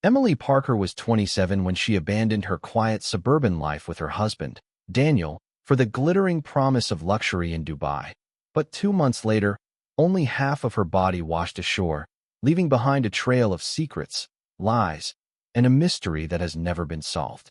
Emily Parker was 27 when she abandoned her quiet suburban life with her husband, Daniel, for the glittering promise of luxury in Dubai. But 2 months later, only half of her body washed ashore, leaving behind a trail of secrets, lies, and a mystery that has never been solved.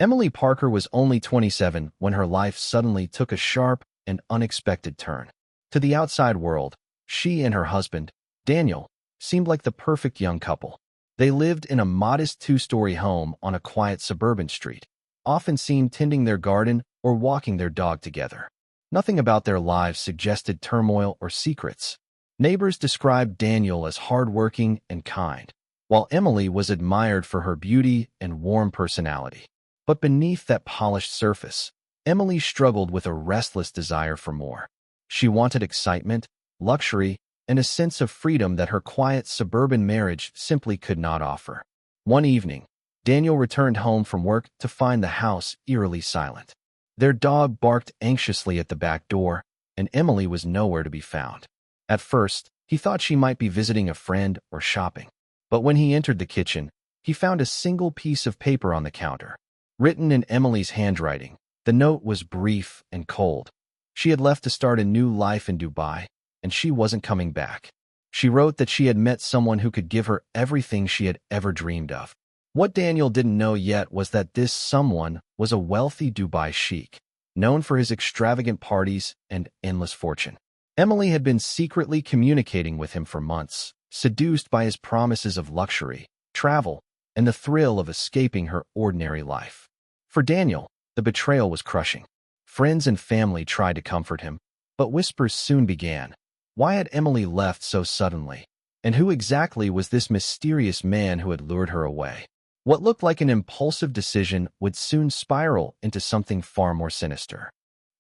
Emily Parker was only 27 when her life suddenly took a sharp and unexpected turn. To the outside world, she and her husband, Daniel, seemed like the perfect young couple. They lived in a modest 2-story home on a quiet suburban street, often seen tending their garden or walking their dog together. Nothing about their lives suggested turmoil or secrets. Neighbors described Daniel as hardworking and kind, while Emily was admired for her beauty and warm personality. But beneath that polished surface, Emily struggled with a restless desire for more. She wanted excitement, luxury, and a sense of freedom that her quiet suburban marriage simply could not offer. One evening, Daniel returned home from work to find the house eerily silent. Their dog barked anxiously at the back door, and Emily was nowhere to be found. At first, he thought she might be visiting a friend or shopping. But when he entered the kitchen, he found a single piece of paper on the counter. Written in Emily's handwriting, the note was brief and cold. She had left to start a new life in Dubai, and she wasn't coming back. She wrote that she had met someone who could give her everything she had ever dreamed of. What Daniel didn't know yet was that this someone was a wealthy Dubai Sheikh, known for his extravagant parties and endless fortune. Emily had been secretly communicating with him for months, seduced by his promises of luxury, travel, and the thrill of escaping her ordinary life. For Daniel, the betrayal was crushing. Friends and family tried to comfort him, but whispers soon began. Why had Emily left so suddenly? And who exactly was this mysterious man who had lured her away? What looked like an impulsive decision would soon spiral into something far more sinister.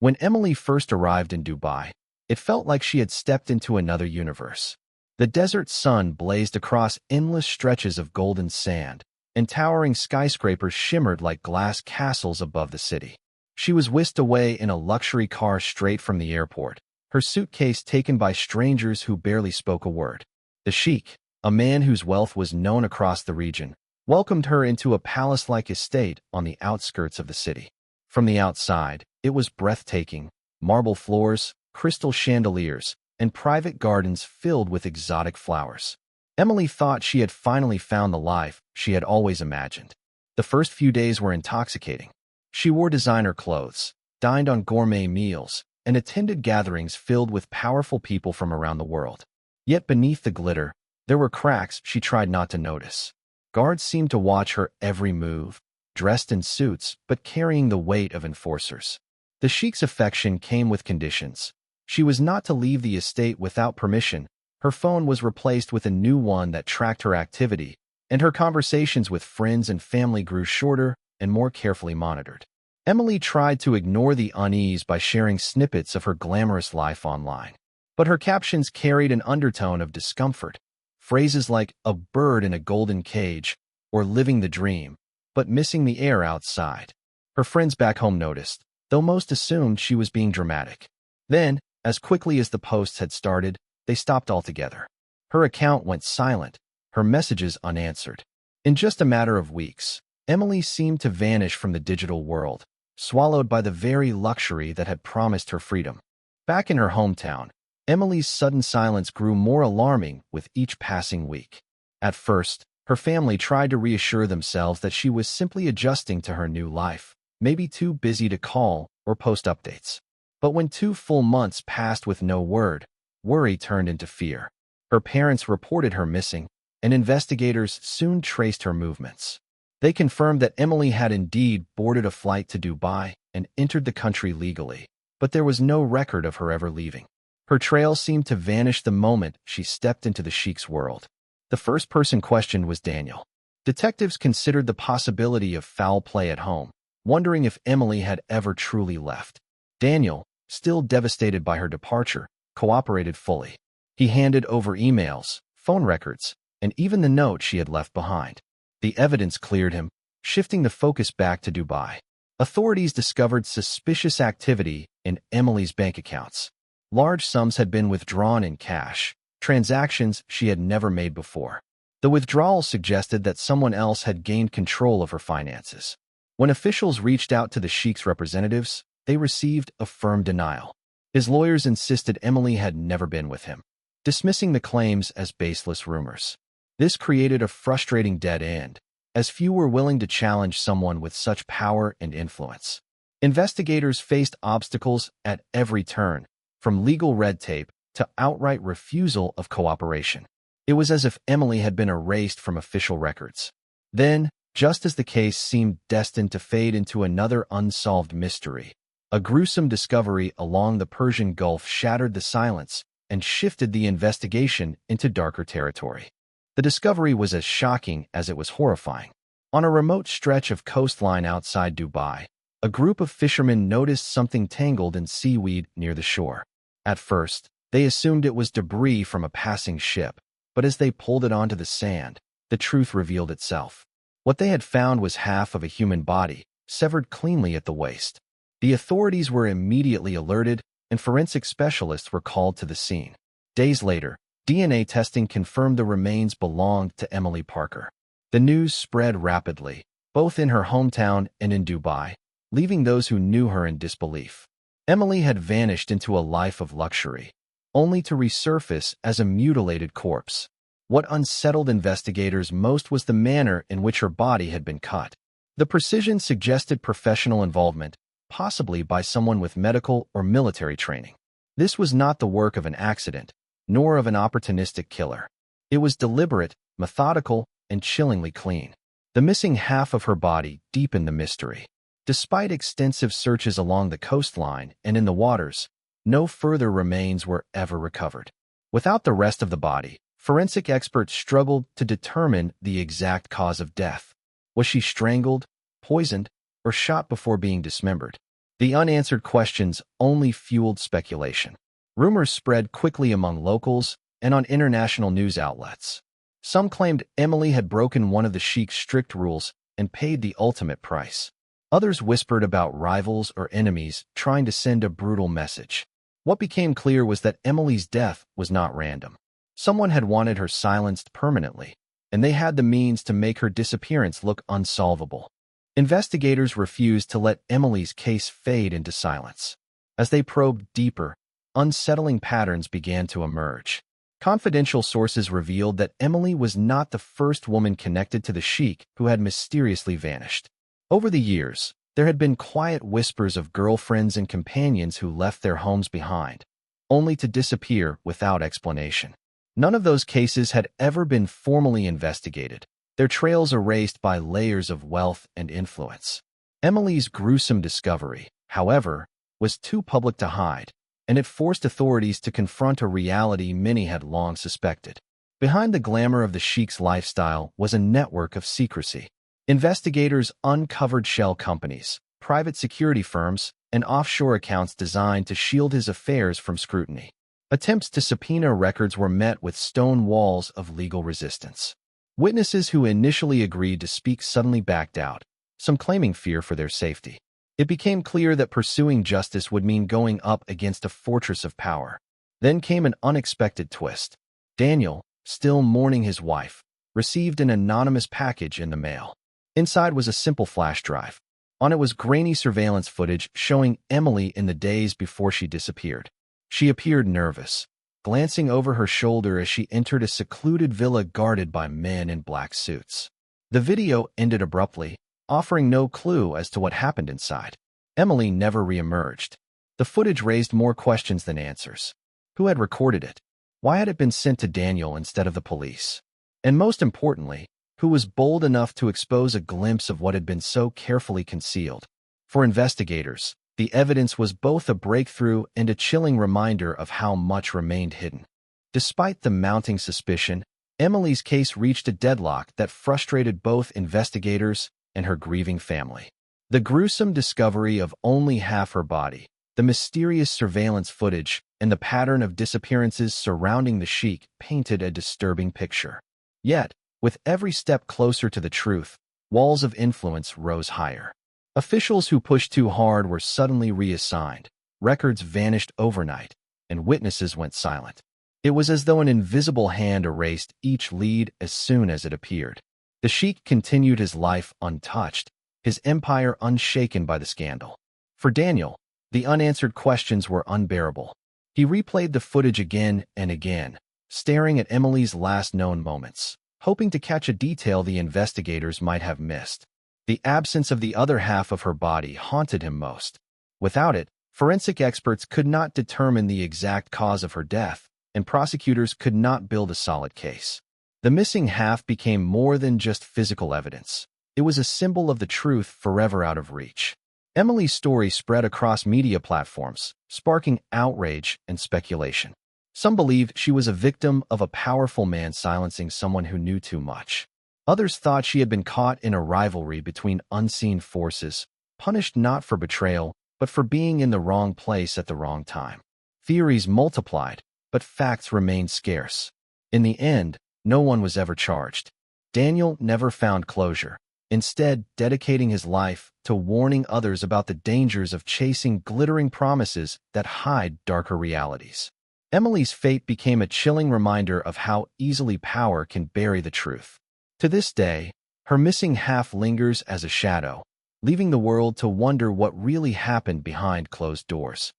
When Emily first arrived in Dubai, it felt like she had stepped into another universe. The desert sun blazed across endless stretches of golden sand, and towering skyscrapers shimmered like glass castles above the city. She was whisked away in a luxury car straight from the airport, her suitcase taken by strangers who barely spoke a word. The Sheikh, a man whose wealth was known across the region, welcomed her into a palace-like estate on the outskirts of the city. From the outside, it was breathtaking: marble floors, crystal chandeliers, and private gardens filled with exotic flowers. Emily thought she had finally found the life she had always imagined. The first few days were intoxicating. She wore designer clothes, dined on gourmet meals, and attended gatherings filled with powerful people from around the world. Yet beneath the glitter, there were cracks she tried not to notice. Guards seemed to watch her every move, dressed in suits but carrying the weight of enforcers. The Sheikh's affection came with conditions. She was not to leave the estate without permission. Her phone was replaced with a new one that tracked her activity, and her conversations with friends and family grew shorter and more carefully monitored. Emily tried to ignore the unease by sharing snippets of her glamorous life online. But her captions carried an undertone of discomfort. Phrases like "a bird in a golden cage" or "living the dream," but missing the air outside. Her friends back home noticed, though most assumed she was being dramatic. Then, as quickly as the posts had started, they stopped altogether. Her account went silent, her messages unanswered. In just a matter of weeks, Emily seemed to vanish from the digital world, swallowed by the very luxury that had promised her freedom. Back in her hometown, Emily's sudden silence grew more alarming with each passing week. At first, her family tried to reassure themselves that she was simply adjusting to her new life, maybe too busy to call or post updates. But when 2 full months passed with no word, worry turned into fear. Her parents reported her missing, and investigators soon traced her movements. They confirmed that Emily had indeed boarded a flight to Dubai and entered the country legally, but there was no record of her ever leaving. Her trail seemed to vanish the moment she stepped into the Sheikh's world. The first person questioned was Daniel. Detectives considered the possibility of foul play at home, wondering if Emily had ever truly left. Daniel, still devastated by her departure, cooperated fully. He handed over emails, phone records, and even the note she had left behind. The evidence cleared him, shifting the focus back to Dubai. Authorities discovered suspicious activity in Emily's bank accounts. Large sums had been withdrawn in cash, transactions she had never made before. The withdrawal suggested that someone else had gained control of her finances. When officials reached out to the Sheikh's representatives, they received a firm denial. His lawyers insisted Emily had never been with him, dismissing the claims as baseless rumors. This created a frustrating dead end, as few were willing to challenge someone with such power and influence. Investigators faced obstacles at every turn, from legal red tape to outright refusal of cooperation. It was as if Emily had been erased from official records. Then, just as the case seemed destined to fade into another unsolved mystery, a gruesome discovery along the Persian Gulf shattered the silence and shifted the investigation into darker territory. The discovery was as shocking as it was horrifying. On a remote stretch of coastline outside Dubai, a group of fishermen noticed something tangled in seaweed near the shore. At first, they assumed it was debris from a passing ship, but as they pulled it onto the sand, the truth revealed itself. What they had found was half of a human body, severed cleanly at the waist. The authorities were immediately alerted, and forensic specialists were called to the scene. Days later, DNA testing confirmed the remains belonged to Emily Parker. The news spread rapidly, both in her hometown and in Dubai, leaving those who knew her in disbelief. Emily had vanished into a life of luxury, only to resurface as a mutilated corpse. What unsettled investigators most was the manner in which her body had been cut. The precision suggested professional involvement, possibly by someone with medical or military training. This was not the work of an accident, nor of an opportunistic killer. It was deliberate, methodical, and chillingly clean. The missing half of her body deepened the mystery. Despite extensive searches along the coastline and in the waters, no further remains were ever recovered. Without the rest of the body, forensic experts struggled to determine the exact cause of death. Was she strangled, poisoned, or shot before being dismembered? The unanswered questions only fueled speculation. Rumors spread quickly among locals and on international news outlets. Some claimed Emily had broken one of the Sheikh's strict rules and paid the ultimate price. Others whispered about rivals or enemies trying to send a brutal message. What became clear was that Emily's death was not random. Someone had wanted her silenced permanently, and they had the means to make her disappearance look unsolvable. Investigators refused to let Emily's case fade into silence. As they probed deeper, unsettling patterns began to emerge. Confidential sources revealed that Emily was not the first woman connected to the Sheikh who had mysteriously vanished. Over the years, there had been quiet whispers of girlfriends and companions who left their homes behind, only to disappear without explanation. None of those cases had ever been formally investigated, their trails erased by layers of wealth and influence. Emily's gruesome discovery, however, was too public to hide, and it forced authorities to confront a reality many had long suspected. Behind the glamour of the Sheikh's lifestyle was a network of secrecy. Investigators uncovered shell companies, private security firms, and offshore accounts designed to shield his affairs from scrutiny. Attempts to subpoena records were met with stone walls of legal resistance. Witnesses who initially agreed to speak suddenly backed out, some claiming fear for their safety. It became clear that pursuing justice would mean going up against a fortress of power. Then came an unexpected twist. Daniel, still mourning his wife, received an anonymous package in the mail. Inside was a simple flash drive. On it was grainy surveillance footage showing Emily in the days before she disappeared. She appeared nervous, glancing over her shoulder as she entered a secluded villa guarded by men in black suits. The video ended abruptly, offering no clue as to what happened inside. Emily never reemerged. The footage raised more questions than answers. Who had recorded it? Why had it been sent to Daniel instead of the police? And most importantly, who was bold enough to expose a glimpse of what had been so carefully concealed? For investigators, the evidence was both a breakthrough and a chilling reminder of how much remained hidden. Despite the mounting suspicion, Emily's case reached a deadlock that frustrated both investigators and her grieving family. The gruesome discovery of only half her body, the mysterious surveillance footage, and the pattern of disappearances surrounding the Sheikh painted a disturbing picture. Yet, with every step closer to the truth, walls of influence rose higher. Officials who pushed too hard were suddenly reassigned, records vanished overnight, and witnesses went silent. It was as though an invisible hand erased each lead as soon as it appeared. The Sheikh continued his life untouched, his empire unshaken by the scandal. For Daniel, the unanswered questions were unbearable. He replayed the footage again and again, staring at Emily's last known moments, hoping to catch a detail the investigators might have missed. The absence of the other half of her body haunted him most. Without it, forensic experts could not determine the exact cause of her death, and prosecutors could not build a solid case. The missing half became more than just physical evidence. It was a symbol of the truth forever out of reach. Emily's story spread across media platforms, sparking outrage and speculation. Some believed she was a victim of a powerful man silencing someone who knew too much. Others thought she had been caught in a rivalry between unseen forces, punished not for betrayal, but for being in the wrong place at the wrong time. Theories multiplied, but facts remained scarce. In the end, no one was ever charged. Daniel never found closure, instead dedicating his life to warning others about the dangers of chasing glittering promises that hide darker realities. Emily's fate became a chilling reminder of how easily power can bury the truth. To this day, her missing half lingers as a shadow, leaving the world to wonder what really happened behind closed doors.